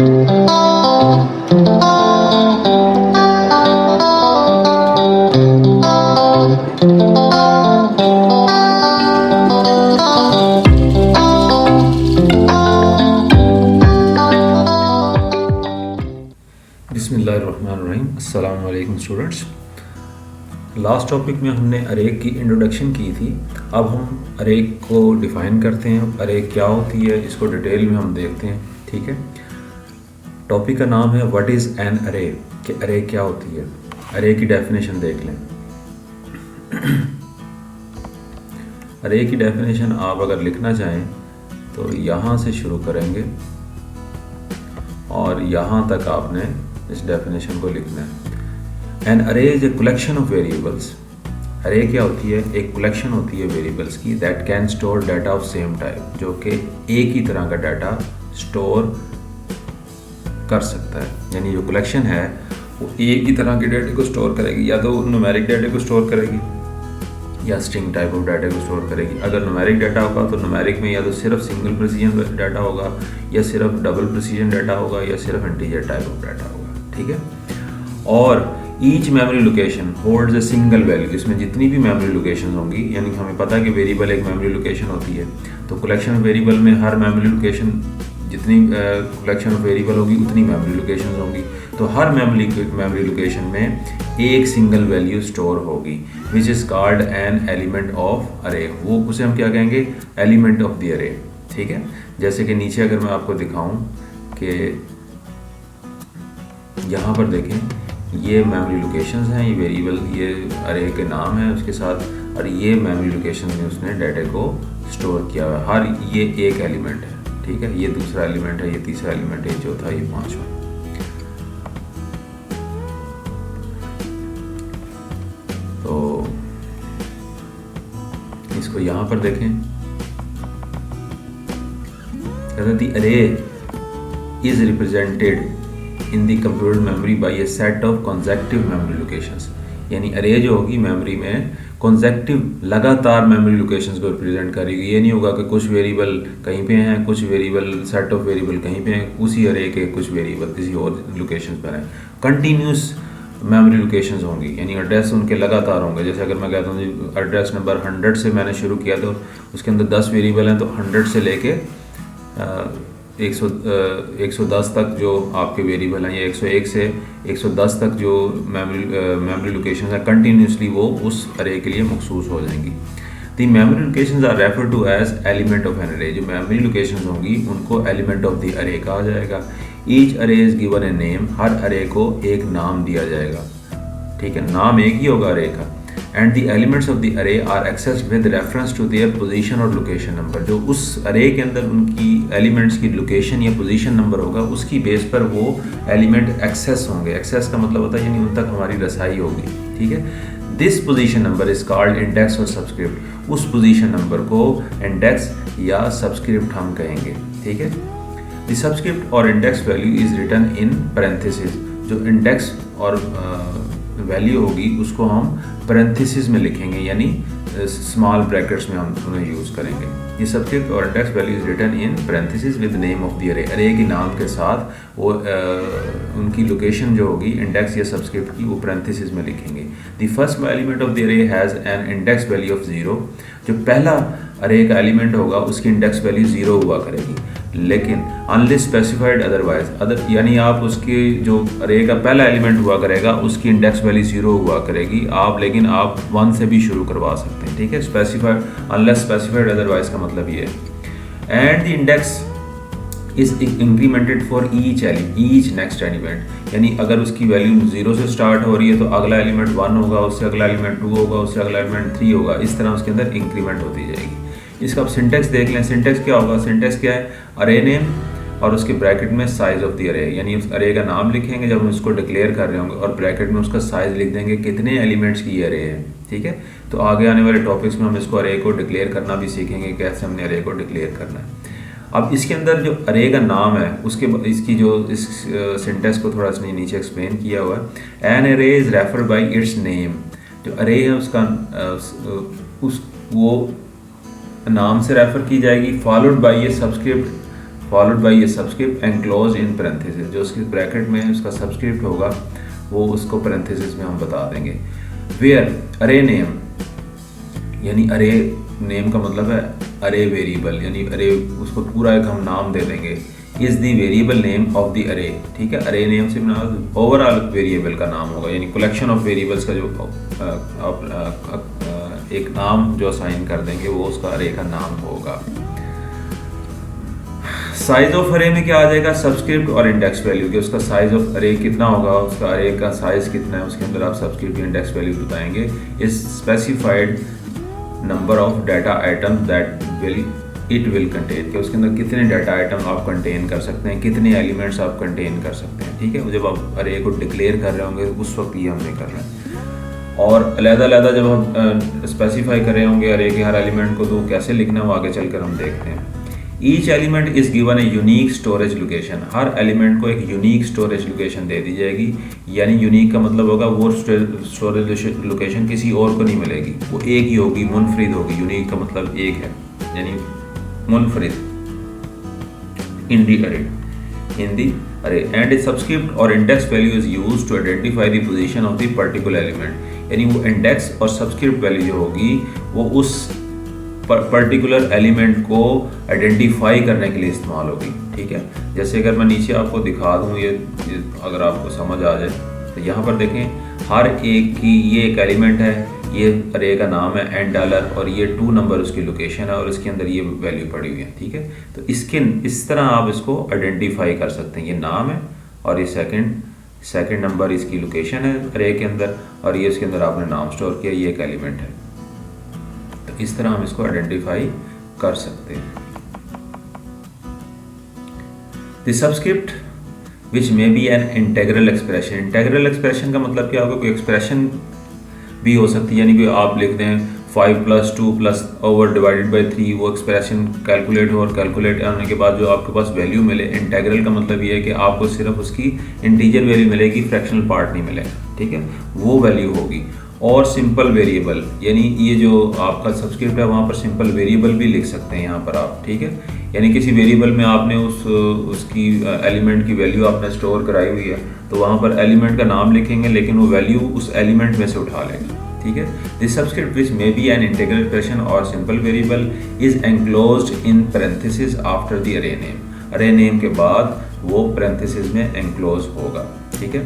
बिस्मिल्लाहिर्रहमानिर्रहीम। अस्सलाम वालेकुम स्टूडेंट्स। लास्ट टॉपिक में हमने अरे की इंट्रोडक्शन की थी। अब हम अरे को डिफ़ाइन करते हैं, अरे क्या होती है इसको डिटेल में हम देखते हैं। ठीक है, टॉपिक का नाम है व्हाट इज़ एन अरे, कि अरे क्या होती है। अरे की डेफिनेशन देख लें। अरे की डेफिनेशन आप अगर लिखना चाहें तो यहाँ से शुरू करेंगे और यहाँ तक आपने इस डेफिनेशन को लिखना है। N array is a collection of variables. अरे क्या होती है? एक कलेक्शन होती है वेरिएबल्स की that can store data of same type, जो कि एक ही तरह का डाटा स्टोर कर सकता है। यानी जो कलेक्शन है वो एक ही तरह के डाटे को स्टोर करेगी, या तो न्यूमेरिक डाटे को स्टोर करेगी या स्ट्रिंग टाइप ऑफ डाटा को स्टोर करेगी। अगर न्यूमेरिक डाटा होगा तो न्यूमेरिक में या तो सिर्फ सिंगल प्रिसीजन डाटा होगा, या सिर्फ डबल प्रिसीजन डाटा होगा, या सिर्फ इंटीजर टाइप ऑफ डाटा होगा। ठीक है, और each memory location holds a single value. इसमें जितनी भी मेमोरी लोकेशन होंगी, यानी हमें पता है कि वेरिएबल एक मेमोरी लोकेशन होती है, तो कलेक्शन ऑफ वेरिएबल में हर मेमोरी लोकेशन जितनी कलेक्शन ऑफ वेरिएबल होगी उतनी मेमोरी लोकेशन होंगी। तो हर मेमोरी लोकेशन में एक सिंगल वैल्यू स्टोर होगी which is called an element of अरे। वो उसे हम क्या कहेंगे? एलिमेंट ऑफ द अरे। ठीक है, जैसे कि नीचे अगर मैं आपको दिखाऊं कि यहाँ पर देखें, ये मेमोरी लोकेशंस हैं, ये वेरिएबल, ये अरे के नाम है उसके साथ, और ये मेमोरी लोकेशन में उसने डाटा को स्टोर किया हुआ है। हर ये एक एलिमेंट है। ठीक है, ये दूसरा एलिमेंट है, ये तीसरा एलिमेंट है, ये चौथा, ये पांचवा। तो इसको यहां पर देखें, the array is represented in the computer memory by a set of consecutive memory locations. यानी अरे जो होगी मेमोरी में कॉन्सेक्टिव लगातार मेमोरी लोकेशंस को रिप्रेजेंट करेगी। ये नहीं होगा कि कुछ वेरिएबल कहीं पे हैं, कुछ वेरिएबल सेट ऑफ वेरिएबल कहीं पे हैं, उसी अरे के कुछ वेरिएबल किसी और लोकेशन पर हैं। कंटिन्यूस मेमोरी लोकेशंस होंगी, यानी एड्रेस उनके लगातार होंगे। जैसे अगर मैं कहता हूँ जी एड्रेस नंबर 100 से मैंने शुरू किया तो उसके अंदर 10 वेरिएबल हैं, तो 100 से लेके 110 तक जो आपके वेरिएबल हैं, या 101 से 110 तक जो मेमोरी लोकेशन है कंटिन्यूसली वो उस अरे के लिए मखसूस हो जाएंगी। The memory locations are refer to as element of an array. जो मेमोरी लोकेशंस होंगी उनको एलिमेंट ऑफ द अरे कहा जाएगा। ईच अरे इज गिवन ए नेम। हर अरे को एक नाम दिया जाएगा। ठीक है, नाम एक ही होगा अरे का। And the elements of the array are accessed with reference to their position और लोकेशन नंबर। जो उस अरे के अंदर उनकी एलिमेंट्स की लोकेशन या पोजीशन नंबर होगा, उसकी बेस पर वो एलिमेंट एक्सेस होंगे। एक्सेस का मतलब होता है यानी उन तक हमारी रसाई होगी। ठीक है, this position number is called index और सब्सक्रिप्ट। उस पोजीशन नंबर को इंडेक्स या सब्सक्रिप्ट हम कहेंगे। ठीक है, द सब्सक्रिप्ट और index value is written in parenthesis. जो इंडेक्स और वैल्यू होगी उसको हम पैरेंथेसिस में लिखेंगे, यानी स्मॉल ब्रैकेट्स में हम उन्हें यूज़ करेंगे। ये सब्सक्रिप्ट और index value is written in parenthesis with name of the array. Array के नाम के साथ वो उनकी लोकेशन जो होगी इंडेक्स या सब्सक्रिप्ट की, वो पैरेंथेसिस में लिखेंगे। The first element of the array has an index value of 0। जो पहला अरे का एलिमेंट होगा उसकी इंडेक्स वैल्यू 0 हुआ करेगी, लेकिन अनलेस स्पेसिफाइड अदरवाइज यानी आप उसकी जो अरे का पहला एलिमेंट हुआ करेगा उसकी इंडेक्स वैल्यू 0 हुआ करेगी आप, लेकिन आप 1 से भी शुरू करवा सकते हैं। ठीक है, स्पेसिफाइड अनलेस स्पेसिफाइड अदरवाइज का मतलब ये है। And the index is incremented for each next element. यानी अगर उसकी वैल्यू 0 से स्टार्ट हो रही है तो अगला एलिमेंट 1 होगा, उससे अगला एलिमेंट 2 होगा, उससे अगला एलिमेंट 3 होगा। इस तरह उसके अंदर इंक्रीमेंट होती जाएगी। इसका अब सिंटेक्स देख लें। सिंटेक्स क्या होगा? सिंटेक्स क्या है? अरे नेम और उसके ब्रैकेट में साइज ऑफ द अरे, यानी उस अरे का नाम लिखेंगे जब हम उसको डिक्लेयर कर रहे होंगे, और ब्रैकेट में उसका साइज लिख देंगे कितने एलिमेंट्स की अरे है। ठीक है, तो आगे आने वाले टॉपिक्स में हम इसको अरे को डिक्लेयर करना भी सीखेंगे, कैसे हमने अरे को डिक्लेयर करना है। अब इसके अंदर जो अरे का नाम है उसके इसकी जो इस सिंटेक्स को थोड़ा सा नीचे एक्सप्लेन किया हुआ है। N array is refer bye it's name. जो अरे है उसका वो नाम से रेफर की जाएगी, फॉलोड बाय ये सब्सक्रिप्ट फॉलोड बाई ये सब्सक्रिप्ट एनक्लोज इन पैरेंथेसिस, जो उसके ब्रैकेट में उसका सब्सक्रिप्ट होगा वो उसको पैरेंथेसिस में हम बता देंगे। वेयर अरे नेम, यानी अरे नेम का मतलब है अरे वेरिएबल, यानी अरे उसको पूरा एक हम नाम दे देंगे, is the variable name of the अरे, ठीक है। अरे नेम से ओवरऑल वेरिएबल का नाम होगा, यानी कलेक्शन ऑफ वेरिएबल्स का जो एक नाम जो असाइन कर देंगे वो उसका अरे का नाम होगा। साइज ऑफ अरे में क्या आ जाएगा, सब्सक्रिप्ट और इंडेक्स वैल्यू के, उसका साइज ऑफ अरे कितना होगा, उसका अरे का साइज कितना है, उसके अंदर आप सब्सक्रिप्ट इंडेक्स वैल्यू बताएंगे। Is specified number of data item that it will contain, कि उसके अंदर कितने डाटा आइटम आप कंटेन कर सकते हैं, कितने एलिमेंट्स आप कंटेन कर सकते हैं, ठीक है। जब आप अरे को डिक्लेयर कर रहे होंगे उस वक्त ये हमने करना है। और अलग-अलग जब हम स्पेसिफाई कर रहे होंगे अरे के हर एलिमेंट को, तो कैसे लिखना है वो आगे चलकर हम देखते हैं। Each element is given a unique storage location, her element को एक यूनिक स्टोरेज लोकेशन दे दी जाएगी, यानी यूनिक का मतलब होगा वो स्टोरेज लोकेशन किसी और को नहीं मिलेगी, वो एक ही होगी, मुनफरिद होगी। यूनिक का मतलब एक है, यानी मुनफरिद in the array and a subscript और index value is used to identify the position of the particular element, यानी वो इंडेक्स और सब्सक्रिप्ट वैल्यू जो होगी वो उस पर्टिकुलर एलिमेंट को आइडेंटिफाई करने के लिए इस्तेमाल होगी, ठीक है। जैसे अगर मैं नीचे आपको दिखा दूँ ये अगर आपको समझ आ जाए, तो यहाँ पर देखें हर एक की ये एक एलिमेंट है, ये अरे का नाम है एंड डॉलर, और ये 2 नंबर उसकी लोकेशन है और इसके अंदर ये वैल्यू पड़ी हुई है, ठीक है। तो इस तरह आप इसको आइडेंटिफाई कर सकते हैं, ये नाम है और ये सेकंड नंबर इसकी लोकेशन है अरे के अंदर, और ये इसके अंदर आपने नाम स्टोर किया, ये एक एलिमेंट है। तो इस तरह हम इसको आइडेंटिफाई कर सकते हैं। The subscript which may be an integral expression, integral expression का मतलब क्या होगा, कोई एक्सप्रेशन भी हो सकती है, यानी कि आप लिख दें 5 + 2 + डिवाइडेड बाई 3, वो एक्सप्रेशन कैलकुलेट हो और कैलकुलेट होने के बाद जो आपके पास वैल्यू मिले। इंटेग्रल का मतलब ये है कि आपको सिर्फ उसकी इंटीजर वैल्यू मिलेगी, फ्रैक्शनल पार्ट नहीं मिलेगा, ठीक है, वो वैल्यू होगी। और सिंपल वेरिएबल, यानी ये जो आपका सब्सक्रिप्ट है वहाँ पर सिंपल वेरिएबल भी लिख सकते हैं यहाँ पर आप, ठीक है। यानी किसी वेरिएबल में आपने उसकी एलिमेंट की वैल्यू आपने स्टोर कराई हुई है, तो वहाँ पर एलिमेंट का नाम लिखेंगे लेकिन वो वैल्यू उस एलिमेंट में से उठा लेंगे, ठीक है। This subscript which may be an integral expression or simple variable is enclosed in parenthesis after the array name, array name के बाद वो पैरेंथेसिस में एनक्लोज होगा, ठीक है।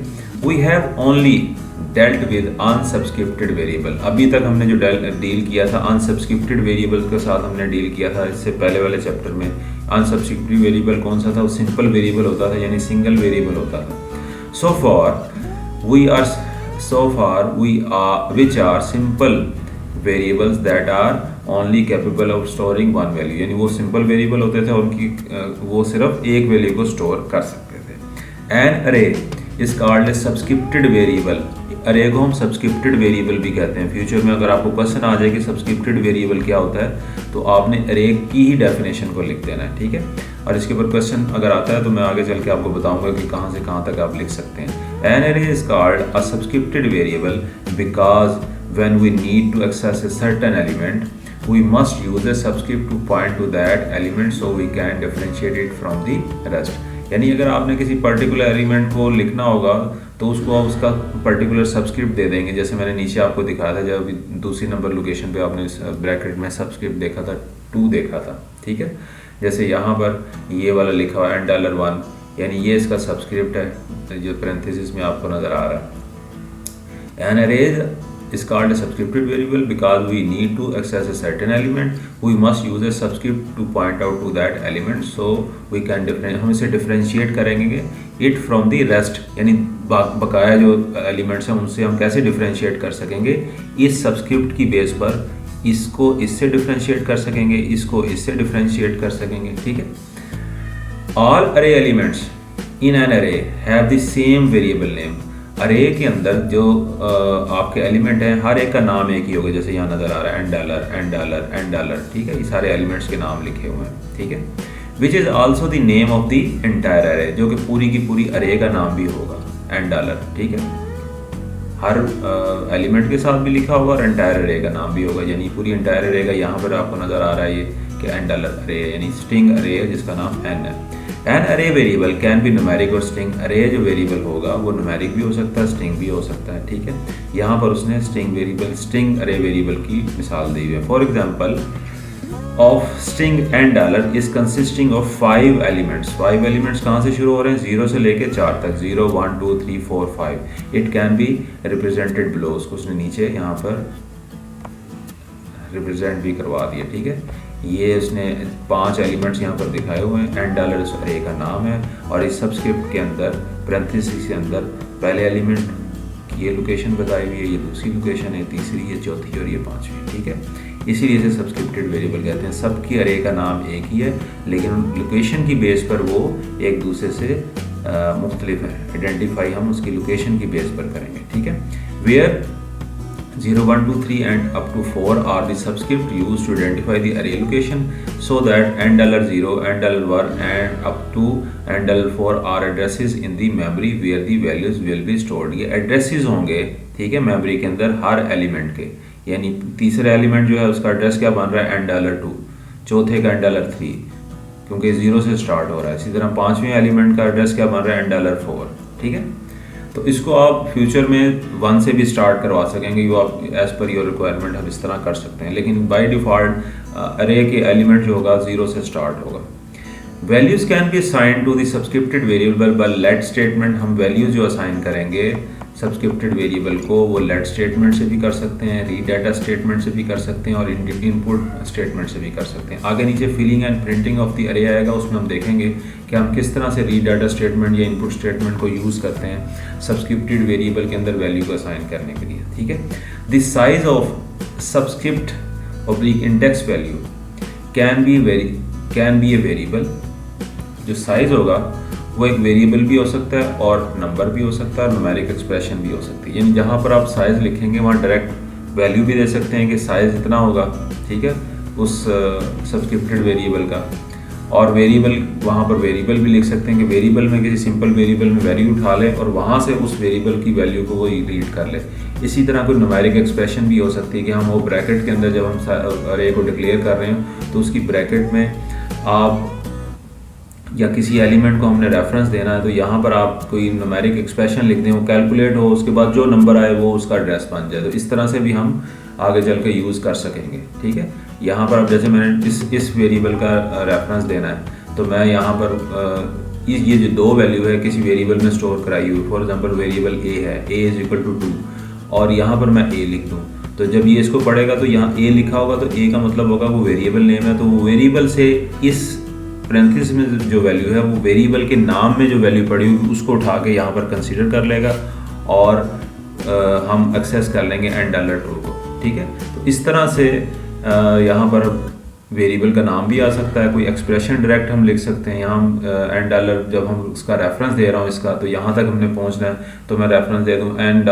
We have only dealt with unsubscripted variable, अभी तक हमने जो डील किया था अनसब्सक्रिप्टेड वेरिएबल के साथ हमने डील किया था। इससे पहले वाले चैप्टर में अनसब्सक्रिप्टेड वेरिएबल कौन सा था, वो सिंपल वेरिएबल होता था, यानी सिंगल वेरिएबल होता था। So far we are which are simple variables that are only capable of storing one value, यानी वो सिंपल वेरिएबल होते थे और उनकी वो सिर्फ एक वैल्यू को स्टोर कर सकते थे। N array is called a सब्सक्रिप्टेड variable, अरे को हम सब्सक्रिप्टेड वेरिएबल भी कहते हैं। फ्यूचर में अगर आपको क्वेश्चन आ जाए कि सब्सक्रिप्टेड वेरिएबल क्या होता है, तो आपने अरे की ही डेफिनेशन को लिख देना है, ठीक है। और इसके ऊपर क्वेश्चन अगर आता है तो मैं आगे चल के आपको बताऊंगा कि कहाँ से कहाँ तक आप लिख सकते हैं। An array is called a subscripted variable because when we need to access a certain element we must use a subscript to point to that element so we can differentiate it from the rest, यानी अगर आपने किसी particular element को लिखना होगा तो उसको आप उसका पर्टिकुलर सब्सक्रिप्ट दे देंगे। जैसे मैंने नीचे आपको दिखाया था, जब दूसरी नंबर लोकेशन पे आपने ब्रैकेट में सब्सक्रिप्ट देखा था 2 देखा था, ठीक है। जैसे यहाँ पर ये वाला लिखा हुआ है $1, यानी ये इसका सब्सक्रिप्ट है जो पैरेंथेसिस में आपको नज़र आ रहा है। एन अरे is called a subscripted variable because we need to access a certain element, we must use a subscript to point out to that element so we can हम इसे differentiate करेंगे it from the rest, यानी बकाया जो elements हैं उनसे हम कैसे differentiate कर सकेंगे, इस सब्सक्रिप्ट की बेस पर इसको इससे differentiate कर सकेंगे, इसको इससे differentiate कर सकेंगे, ठीक है। all array elements in an array have the same variable name, अरे के अंदर जो आपके एलिमेंट हैं हर एक का नाम एक ही होगा, जैसे यहाँ नज़र आ रहा है एंड डॉलर, ठीक है। ये सारे एलिमेंट्स के नाम लिखे हुए हैं, ठीक है। Which is also the name of the entire अरे, जो कि पूरी की पूरी अरे का नाम भी होगा एंड डॉलर, ठीक है। हर एलिमेंट के साथ भी लिखा होगा और एंटायर अरे का नाम भी होगा, यानी पूरी एंटायर अरे का यहाँ पर आपको नज़र आ रहा है ये कि एंड डॉलर अरे, यानी स्ट्रिंग अरे है जिसका नाम एन है। एन अरे वेरिएबल कैन बी न्यूमेरिक और स्ट्रिंग। अरे जो वेरिएबल होगा वो न्यूमेरिक भी हो सकता है, स्ट्रिंग भी हो सकता है, ठीक है। यहाँ पर उसने स्ट्रिंग अरे वेरिएबल की मिसाल दी हुई है। For example of string an dollar is consisting of 5 elements. 5 elements कहाँ से शुरू हो रहे हैं? 0 से लेके 4 तक, 0 1 2 3 4 5। It can be represented below. उसको उसने नीचे यहाँ पर रिप्रेजेंट भी करवा दिया, ठीक है। ये उसने 5 एलिमेंट्स यहाँ पर दिखाए हुए हैं। एन डॉलर उस अरे का नाम है और इस सबस्क्रिप्ट के अंदर पैरेंथेसिस के अंदर पहले एलिमेंट की ये लोकेशन बताई हुई है, ये दूसरी लोकेशन है, तीसरी, ये चौथी और ये पांचवी, ठीक है। इसीलिए इसे सब्सक्रिप्टेड वेरिएबल कहते हैं। सबकी अरे का नाम एक ही है लेकिन लोकेशन की बेस पर वो एक दूसरे से मुख्तलिफ है। आइडेंटिफाई हम उसकी लोकेशन की बेस पर करेंगे, ठीक है। Where 0 1 2 3 and up to 4 are the subscript used to identify the array location, so that $0 and $1 and up to $4 are addresses in the memory where the values will be stored। ये addresses होंगे, ठीक है, memory के अंदर हर element के। यानी तीसरे element जो है उसका एड्रेस क्या बन रहा है? $2, चौथे का $3 क्योंकि 0 से स्टार्ट हो रहा है। इसी तरह पांचवें एलिमेंट का एड्रेस क्या बन रहा है? $4, ठीक है। तो इसको आप फ्यूचर में 1 से भी स्टार्ट करवा सकेंगे, वो आप एज़ पर योर रिक्वायरमेंट हम इस तरह कर सकते हैं। लेकिन बाय डिफ़ॉल्ट अरे के एलिमेंट जो होगा 0 से स्टार्ट होगा। Values can be assign to the subscripted variable by let statement. हम वैल्यूज़ जो असाइन करेंगे सब्सक्रिप्टेड वेरिएबल को वो लेट स्टेटमेंट से भी कर सकते हैं, रीड डाटा स्टेटमेंट से भी कर सकते हैं और इनपुट स्टेटमेंट से भी कर सकते हैं। आगे नीचे filling and printing of the array आएगा, उसमें हम देखेंगे कि हम किस तरह से रीड डाटा स्टेटमेंट या इनपुट स्टेटमेंट को यूज़ करते हैं सब्सक्रिप्टेड वेरिएबल के अंदर वैल्यू को असाइन करने के लिए, ठीक है। The size of subscript oblique index value can be a variable. जो साइज होगा वो एक वेरिएबल भी हो सकता है और नंबर भी हो सकता है और न्यूमेरिक एक्सप्रेशन भी हो सकती है। यानी जहाँ पर आप साइज़ लिखेंगे वहाँ डायरेक्ट वैल्यू भी दे सकते हैं कि साइज़ इतना होगा, ठीक है, उस सब्सक्रिप्टेड वेरिएबल का। और वेरिएबल वहाँ पर वेरिएबल भी लिख सकते हैं कि वेरिएबल में किसी सिंपल वेरिएबल में वैल्यू उठा ले और वहाँ से उस वेरिएबल की वैल्यू को वो रीड कर ले। इसी तरह कोई न्यूमेरिक एक्सप्रेशन भी हो सकती है कि हम वो ब्रैकेट के अंदर जब हम अरे को डिक्लेयर कर रहे हैं तो उसकी ब्रैकेट में आप या किसी एलिमेंट को हमने रेफरेंस देना है तो यहाँ पर आप कोई न्यूमेरिक एक्सप्रेशन लिख दें, वो कैलकुलेट हो, उसके बाद जो नंबर आए वो उसका एड्रेस बन जाए। तो इस तरह से भी हम आगे चल के यूज़ कर सकेंगे, ठीक है। यहाँ पर अब जैसे मैंने इस वेरिएबल का रेफरेंस देना है तो मैं यहाँ पर ये जो 2 वैल्यू है किसी वेरिएबल में स्टोर कराई हुई, फॉर एग्जांपल वेरिएबल ए है, a = 2 और यहाँ पर मैं a लिख दूँ तो जब ये इसको पढ़ेगा तो यहाँ a लिखा होगा तो a का मतलब होगा वो वेरिएबल नेम है। तो वो वेरिएबल से इस पैरेंथेसिस में जो वैल्यू है वो वेरिएबल के नाम में जो वैल्यू पड़ी होगी उसको उठा के यहाँ पर कंसीडर कर लेगा और हम एक्सेस कर लेंगे $2 को, ठीक है। तो इस तरह से यहाँ पर वेरिएबल का नाम भी आ सकता है, कोई एक्सप्रेशन डायरेक्ट हम लिख सकते हैं। यहाँ हम $, जब हम उसका रेफरेंस दे रहा हूँ इसका तो यहाँ तक हमने पहुँचना है तो मैं रेफरेंस दे दूँ $1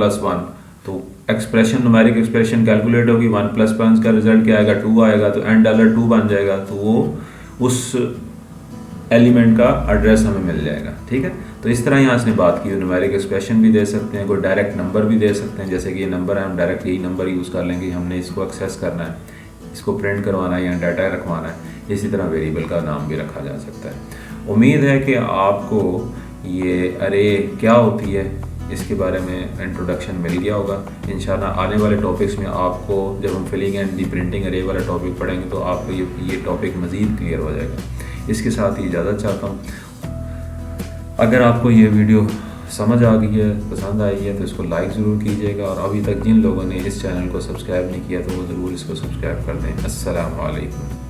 + 1 तो एक्सप्रेशन न्यूमेरिक एक्सप्रेशन कैलकुलेट होगी, 1 + 1 का रिजल्ट क्या आएगा? 2 आएगा तो $2 बन जाएगा। तो वो उस एलिमेंट का एड्रेस हमें मिल जाएगा, ठीक है। तो इस तरह यहाँ इसने बात की, न्यूमेरिक एक्सप्रेशन भी दे सकते हैं, कोई डायरेक्ट नंबर भी दे सकते हैं, जैसे कि ये नंबर है हम डायरेक्ट यही नंबर यूज़ कर लेंगे, हमने इसको एक्सेस करना है, इसको प्रिंट करवाना है या डाटा रखवाना है। इसी तरह वेरिएबल का नाम भी रखा जा सकता है। उम्मीद है कि आपको ये अरे क्या होती है इसके बारे में इंट्रोडक्शन मिल गया होगा। इंशाल्लाह आने वाले टॉपिक्स में आपको जब हम फिलिंग एंड दी प्रिंटिंग अरे वाला टॉपिक पढ़ेंगे तो आपको ये टॉपिक मज़ीद क्लियर हो जाएगा। इसके साथ ही इजाज़त चाहता हूँ। अगर आपको ये वीडियो समझ आ गई है, पसंद आई है तो इसको लाइक ज़रूर कीजिएगा और अभी तक जिन लोगों ने इस चैनल को सब्सक्राइब नहीं किया तो वो ज़रूर इसको सब्सक्राइब कर दें। अस्सलाम वालेकुम।